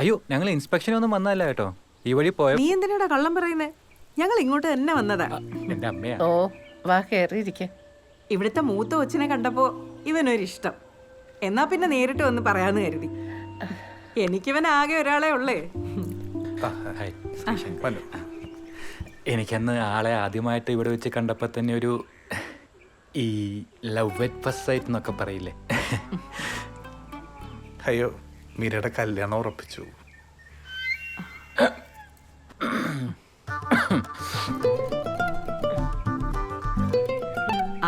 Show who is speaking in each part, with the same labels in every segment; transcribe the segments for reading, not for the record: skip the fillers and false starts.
Speaker 1: അയ്യോ, ഞങ്ങൾ ഇൻസ്പെക്ഷനൊന്നും വന്നതല്ല കേട്ടോ. ഈ വഴി പോയ
Speaker 2: നീ എന്തിനാടാ കള്ളം പറയുന്നേ? ഞങ്ങൾ ഇങ്ങോട്ട് തന്നെ വന്നതാ.
Speaker 1: എന്റെ അമ്മയാ.
Speaker 3: ഓ വാ കയറിയിരിക്ക.
Speaker 2: ഇവിടുത്തെ മൂത്ത കൊച്ചിനെ കണ്ടപ്പോ ഇവനൊരിഷ്ടം. എന്നാ പിന്നെ നേരിട്ട് വന്ന് പറയാന്ന് കരുതി. എനിക്കിവൻ ആകെ ഒരാളെ ഉള്ളേ.
Speaker 1: ഹായ്. എനിക്കന്ന് ആളെ ആദ്യമായിട്ട് ഇവിടെ വെച്ച് കണ്ടപ്പോൾ തന്നെ ഒരു ഈ ലവ് അറ്റ് ഫസ്റ്റ് സൈറ്റ് എന്നൊക്കെ പറയില്ലേ.
Speaker 4: അയ്യോ, മീരയുടെ കല്യാണം ഉറപ്പിച്ചു.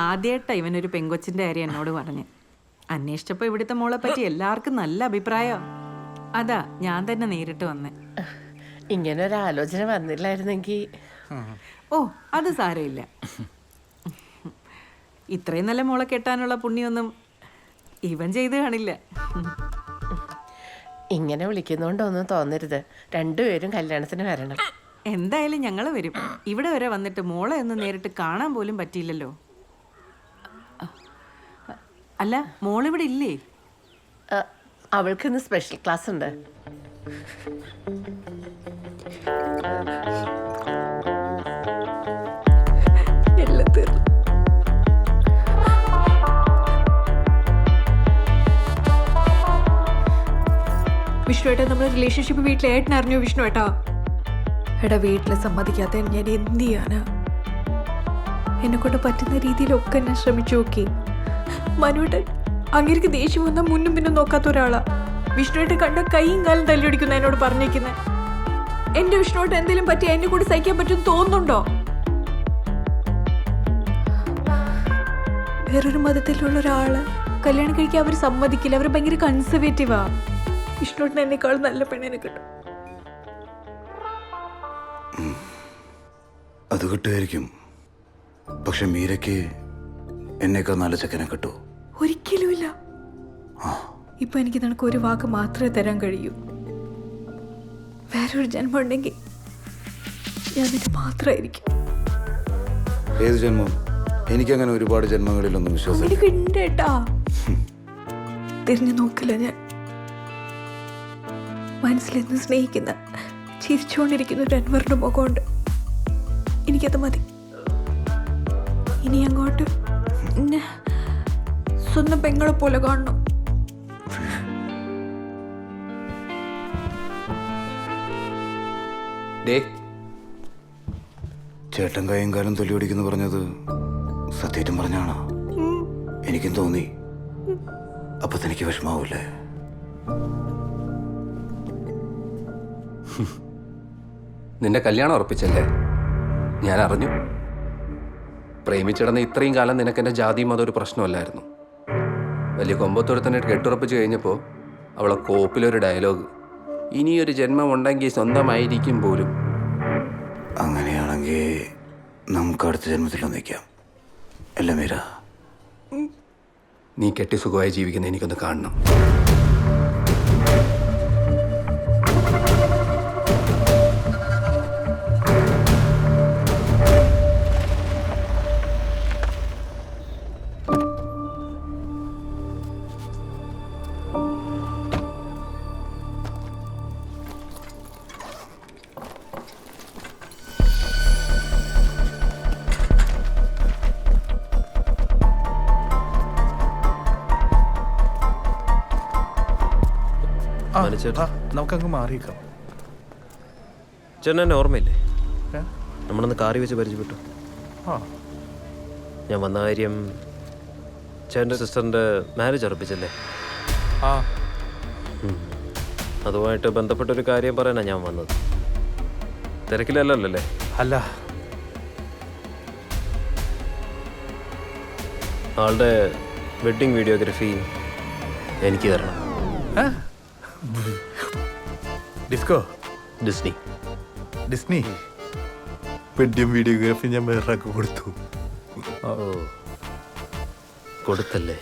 Speaker 2: ആദ്യമായിട്ടാ ഇവനൊരു പെങ്കൊച്ചിന്റെ കാര്യം എന്നോട് പറഞ്ഞ്. അന്വേഷിച്ചപ്പോ ഇവിടുത്തെ മോളെ പറ്റി എല്ലാവർക്കും നല്ല അഭിപ്രായം. അതാ ഞാൻ തന്നെ നേരിട്ട് വന്നേ.
Speaker 3: ഇങ്ങനെ ഒരു ആലോചന വന്നില്ലായിരുന്നെങ്കിൽ.
Speaker 2: ഓ അത് സാരമില്ല. ഇത്രയും നല്ല മോളെ കെട്ടാനുള്ള പുണ്യൊന്നും ഇവൻ ചെയ്ത് കാണില്ല.
Speaker 3: ഇങ്ങനെ വിളിക്കുന്നോണ്ടൊന്നും തോന്നരുത്. രണ്ടുപേരും കല്യാണത്തിന് വരണം.
Speaker 2: എന്തായാലും ഞങ്ങൾ വരും. ഇവിടെ വരെ വന്നിട്ട് മോളെ ഒന്ന് നേരിട്ട് കാണാൻ പോലും പറ്റിയില്ലല്ലോ. അല്ല, മോളിവിടെ ഇല്ലേ?
Speaker 3: അവൾക്ക് ഇന്ന് സ്പെഷ്യൽ ക്ലാസ് ഉണ്ട്.
Speaker 5: വിഷ്ണുവേട്ടാ, നമ്മുടെ റിലേഷൻഷിപ്പ് വീട്ടിലെ ഏട്ടൻ അറിഞ്ഞു വിഷ്ണുവേട്ടാ? എടാ, വീട്ടിൽ സമ്മതിക്കാത്ത ഞാൻ എന്ത് ചെയ്യാനാ? എന്നെ കൊണ്ട് പറ്റുന്ന രീതിയിലൊക്കെ ഞാൻ ശ്രമിച്ചു നോക്കി. മനുവേട്ടൻ അങ്ങേക്ക് ദേഷ്യം വന്നാൽ മുന്നും പിന്നും നോക്കാത്ത ഒരാളാ. വിഷ്ണുവേട്ടൻ കണ്ട കൈയും കാലും തല്ലിയൊടിക്കുന്ന എന്നോട് പറഞ്ഞേക്കുന്നത്. എന്റെ വിഷ്ണുവേട്ടൻ എന്തെങ്കിലും പറ്റി എന്നെ കൂടി സഹിക്കാൻ പറ്റും തോന്നുന്നുണ്ടോ? വേറൊരു മതത്തിലുള്ള ഒരാള് കല്യാണം കഴിക്കാൻ അവർ സമ്മതിക്കില്ല. അവർ ഭയങ്കര കൺസർവേറ്റീവാ. വിഷ്ണുവേട്ടൻ എന്നെക്കാളും നല്ല പെണ്ണിനെ കിട്ടും.
Speaker 6: അത് കിട്ടുമായിരിക്കും. പക്ഷെ മീരയ്ക്ക് എന്നേക്കാൾ നല്ല ചെക്കനെ കിട്ടൂ?
Speaker 5: ഒരിക്കലുമില്ല. ഇപ്പൊ എനിക്ക് നിനക്ക് ഒരു വാക്ക് മാത്രമേ തരാൻ കഴിയൂ. വേറൊരു ജന്മം ഉണ്ടെങ്കിൽ ഞാൻ നിനക്ക് മാത്രമായിരിക്കും.
Speaker 6: ഏത് ജന്മം? എനിക്കങ്ങനെ ഒരുപാട് ജന്മങ്ങളിലൊന്നും വിശ്വാസം
Speaker 5: എനിക്ക് ഉണ്ടേട്ടാ. തിരിഞ്ഞു നോക്കില്ല ഞാൻ. മനസ്സിലെന്ന് സ്നേഹിക്കുന്ന ചിരിച്ചുകൊണ്ടിരിക്കുന്ന ഒരു അൻവറിന്റെ മുഖമുണ്ട്. എനിക്കത് മതി. ഇനി അങ്ങോട്ട് സ്വന്തം പെങ്ങളെ പോലെ കാണണം.
Speaker 6: ചേട്ടൻ കൈയും കാലം തൊല്ലിയൊടിക്കുന്നു പറഞ്ഞത് സത്യേറ്റം പറഞ്ഞാണോ? എനിക്കും തോന്നി. അപ്പൊ തനിക്ക് വിഷമാവൂല്ലേ?
Speaker 7: നിന്റെ കല്യാണം ഉറപ്പിച്ചല്ലേ? ഞാൻ അറിഞ്ഞു. പ്രേമിച്ചിടന്ന് ഇത്രയും കാലം നിനക്കെൻ്റെ ജാതി മതം ഒരു പ്രശ്നമല്ലായിരുന്നു. വലിയ കൊമ്പത്തോടെ കെട്ടുറപ്പിച്ച് കഴിഞ്ഞപ്പോൾ അവളെ കോപ്പിലൊരു ഡയലോഗ്, ഇനിയൊരു ജന്മം ഉണ്ടെങ്കിൽ സ്വന്തമായിരിക്കും പോലും.
Speaker 6: അങ്ങനെയാണെങ്കിൽ നമുക്ക് അടുത്ത ജന്മത്തിൽ നിൽക്കാം അല്ല മീര?
Speaker 7: നീ കെട്ടി സുഖമായി ജീവിക്കുന്ന എനിക്കൊന്ന് കാണണം.
Speaker 4: നമുക്കങ്ങ് മാറിയേക്കാം.
Speaker 8: ചേട്ടൻ എന്നെ ഓർമ്മയില്ലേ? നമ്മളൊന്ന് കാറി വെച്ച് പരിചയപ്പെട്ടു. ഞാൻ വന്ന കാര്യം ചേട്ടൻ്റെ സിസ്റ്ററിൻ്റെ മാരേജ് ഉറപ്പിച്ചല്ലേ? അതുമായിട്ട് ബന്ധപ്പെട്ടൊരു കാര്യം പറയാനാണ് ഞാൻ വന്നത്. തിരക്കിലല്ലോ അല്ലേ?
Speaker 4: അല്ല,
Speaker 8: ആളുടെ വെഡ്ഡിങ് വീഡിയോഗ്രാഫി എനിക്ക് തരണം.
Speaker 4: ഡിസ്നി വെഡ്ഡിങ് വീഡിയോഗ്രാഫി ഞാൻ വേറൊക്കെ കൊടുത്തു.
Speaker 8: ഓ, കൊടുത്തല്ലേ?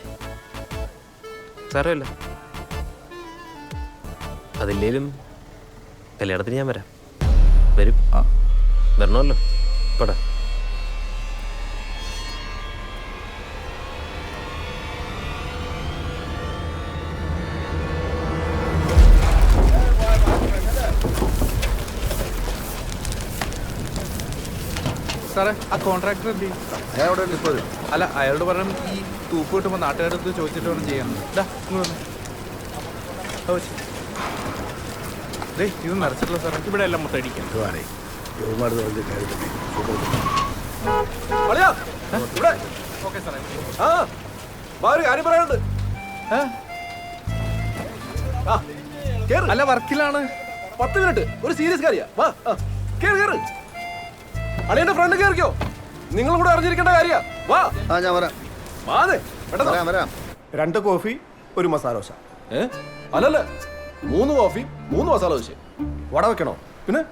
Speaker 8: സാരമില്ല. അതില്ലേലും കല്യാണത്തിന് ഞാൻ വരും. വരണമല്ലോ. പടാ.
Speaker 4: സാറേ ആ കോൺട്രാക്ടർ എന്ത് ചെയ്യും? അല്ല അയാളോട് പറഞ്ഞു ഈ തൂപ്പ് കിട്ടുമ്പോൾ നാട്ടുകാരടുത്ത് ചോദിച്ചിട്ട് വേണം ചെയ്യാൻ. ഇത് നിറച്ചിട്ടില്ല സാറേ, ഇവിടെ എല്ലാം മൊത്തം അടിക്കാം. ഓക്കെ സാറേ. അല്ല വർക്കിലാണ്.
Speaker 9: 10 മിനിറ്റ് ഒരു സീരിയസ് കാര്യ. വാ കേറ് കേറ്. അളിയന്റെ ഫ്രണ്ട് കേറിക്കോ. നിങ്ങൾ കൂടെ അറിഞ്ഞിരിക്കേണ്ട കാര്യ. വാ.
Speaker 6: ഞാൻ വരാം.
Speaker 9: വാതെ പെട്ടെന്ന്
Speaker 6: വരാം.
Speaker 9: 2 കോഫി 1 മസാല ദോശ. അല്ലല്ല 3 കോഫി 3 മസാല ദോശ. വട വെക്കണോ? പിന്നെ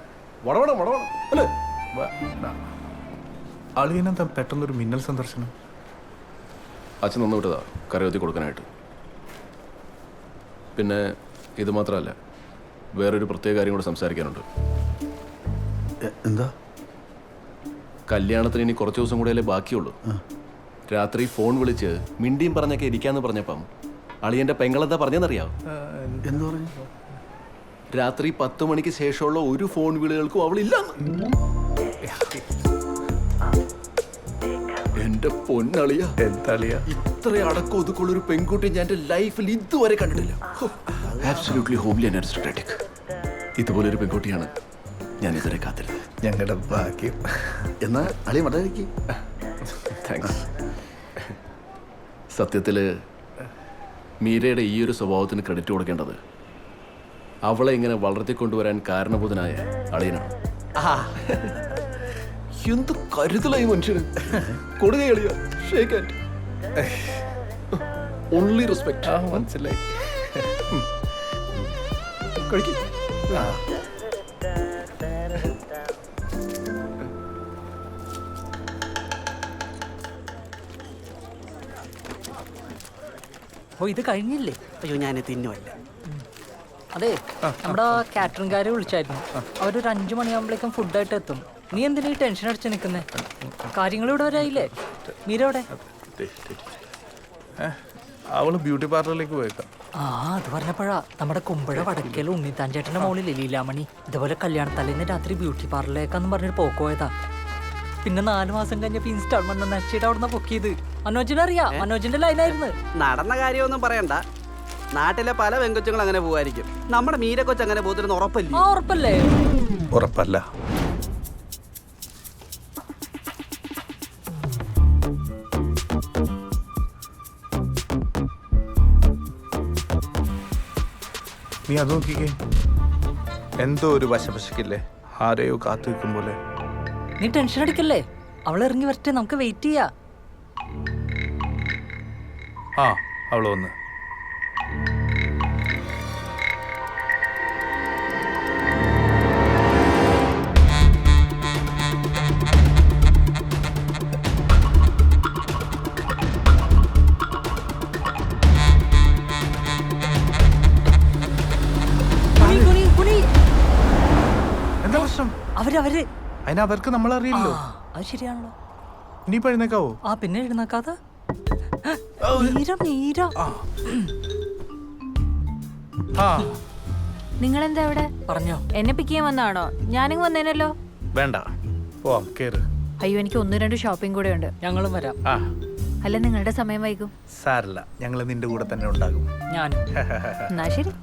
Speaker 9: വട അല്ലേ?
Speaker 4: അളിയനെന്താ പെട്ടെന്നൊരു മിന്നൽ സന്ദർശനം?
Speaker 9: അച്ഛൻ നിന്ന് വിട്ടതാ കറിവത്തി കൊടുക്കാനായിട്ട്. പിന്നെ ഇത് മാത്രമല്ല, വേറൊരു പ്രത്യേക കാര്യം കൂടെ സംസാരിക്കാനുണ്ട്.
Speaker 6: എന്താ?
Speaker 9: കല്യാണത്തിന് ഇനി കുറച്ച് ദിവസം കൂടെയല്ലേ ബാക്കിയുള്ളൂ. രാത്രി ഫോൺ വിളിച്ച് മിണ്ടിയും പറഞ്ഞൊക്കെ ഇരിക്കാന്ന് പറഞ്ഞപ്പം അളിയന്റെ പെങ്ങളെന്താ പറഞ്ഞെന്നറിയാവോ?
Speaker 6: എന്ത് പറഞ്ഞു?
Speaker 9: രാത്രി 10 മണിക്ക് ശേഷമുള്ള ഒരു ഫോൺ വിളികൾക്കും അവളില്ലെന്ന്. എന്റെ പൊന്നളിയ,
Speaker 4: എന്താളിയ
Speaker 9: ഇത്ര അടക്കം ഒതുക്കുള്ള ഒരു പെൺകുട്ടി ഞാൻ എന്റെ ലൈഫിൽ ഇതുവരെ കണ്ടിട്ടില്ല. Absolutely homely and aristocratic. ഇതുപോലൊരു പെൺകുട്ടിയാണ് ഞാൻ ഇതുവരെ കാത്തിരുന്നത്.
Speaker 4: ഞങ്ങളുടെ ഭാഗ്യം.
Speaker 6: എന്നാ അളിയ മട കഴിക്ക്.
Speaker 9: താങ്ക്സ്. സത്യത്തില് മീരയുടെ ഈ ഒരു സ്വഭാവത്തിന് ക്രെഡിറ്റ് കൊടുക്കേണ്ടത് അവളെ ഇങ്ങനെ വളർത്തിക്കൊണ്ടുവരാൻ കാരണഭൂതനായ അളിയനാണ്. എന്ത് കരുതലായി മനുഷ്യന്. കൊടുകൈ അളിയ. Shake hand. Only respect.
Speaker 4: മനസ്സിലായി.
Speaker 9: കഴിക്കും.
Speaker 10: ഓ ഇത് കഴിഞ്ഞില്ലേ?
Speaker 11: അയ്യോ ഞാൻ തിന്നുമല്ല.
Speaker 10: അതെ, നമ്മുടെ കാറ്ററിംഗുകാരെ വിളിച്ചായിരുന്നു. അവരൊരു 5 മണിയാകുമ്പോഴേക്കും ഫുഡായിട്ട് എത്തും. നീ എന്തിനാ ഈ ടെൻഷൻ അടിച്ച് നിൽക്കുന്നേ? കാര്യങ്ങൾ ഇവിടെ വരായില്ലേ? മീര എവിടെ?
Speaker 4: അവള് ബ്യൂട്ടി പാർലറിലേക്ക് പോയേക്കാം.
Speaker 10: ആ അത് പറഞ്ഞപ്പോഴാ നമ്മുടെ കുമ്പഴ വടക്കേൽ ഉണ്ണിത്താൻ ചേട്ടന്റെ മോളിലെ ലീലാമണി ഇതുപോലെ കല്യാണത്തലേന്ന് രാത്രി ബ്യൂട്ടി പാർലറിലേക്കാന്ന് പറഞ്ഞിട്ട് പോക്കോയതാ. പിന്നെ 4 മാസം കഴിഞ്ഞപ്പോ ഇൻസ്റ്റാൾമെന്റ് നച്ചിട്ട് അവിടുന്ന് പൊക്കിയത്. മനോജിനെ അറിയാം, മനോജിന്റെ ലൈനായിരുന്നു.
Speaker 11: നടന്ന കാര്യമൊന്നും പറയണ്ട. നാട്ടിലെ പല വെങ്കൊച്ചുങ്ങൾ അങ്ങനെ പോവായിരിക്കും. നമ്മുടെ മീര കൊച്ച് അങ്ങനെ പോത്തിരുന്ന് ഉറപ്പല്ലേ?
Speaker 10: ആ ഉറപ്പല്ലേ?
Speaker 4: ഉറപ്പല്ല. നീ അത് നോക്കിക്കേ, എന്തോ ഒരു വശപശക്കില്ലേ, ആരെയോ കാത്തു വെക്കും പോലെ.
Speaker 10: നീ ടെൻഷൻ അടിക്കല്ലേ, അവൾ ഇറങ്ങി വരട്ടെ, നമുക്ക് വെയിറ്റ് ചെയ്യാ.
Speaker 4: ആ അവള് വന്ന്. എന്താ പ്രശ്നം?
Speaker 10: അവര്
Speaker 4: അതിനവർക്ക് നമ്മളറിയില്ലോ.
Speaker 10: അത് ശരിയാണല്ലോ.
Speaker 4: ഇനി എഴുന്നേക്കാവോ?
Speaker 10: ആ പിന്നെ എഴുന്നേക്കാതെ. മീര മീര
Speaker 5: നിങ്ങളെന്താ ഇവിടെ?
Speaker 10: പറഞ്ഞോ.
Speaker 5: എന്നെ പിക്ക് ചെയ്യാൻ വന്നാണോ? ഞാനിങ് വന്നേനല്ലോ.
Speaker 4: വേണ്ട, പോവാം, കേറ്.
Speaker 5: അയ്യോ എനിക്ക് 1-2 ഷോപ്പിംഗ് കൂടെ ഉണ്ട്.
Speaker 10: ഞങ്ങളും വരാം.
Speaker 5: അല്ല നിങ്ങളുടെ സമയം വൈകും.
Speaker 4: സാരല്ല, ഞങ്ങൾ നിന്റെ കൂടെ തന്നെ ഉണ്ടാകും.
Speaker 10: ഞാനും.
Speaker 5: എന്നാ ശരി.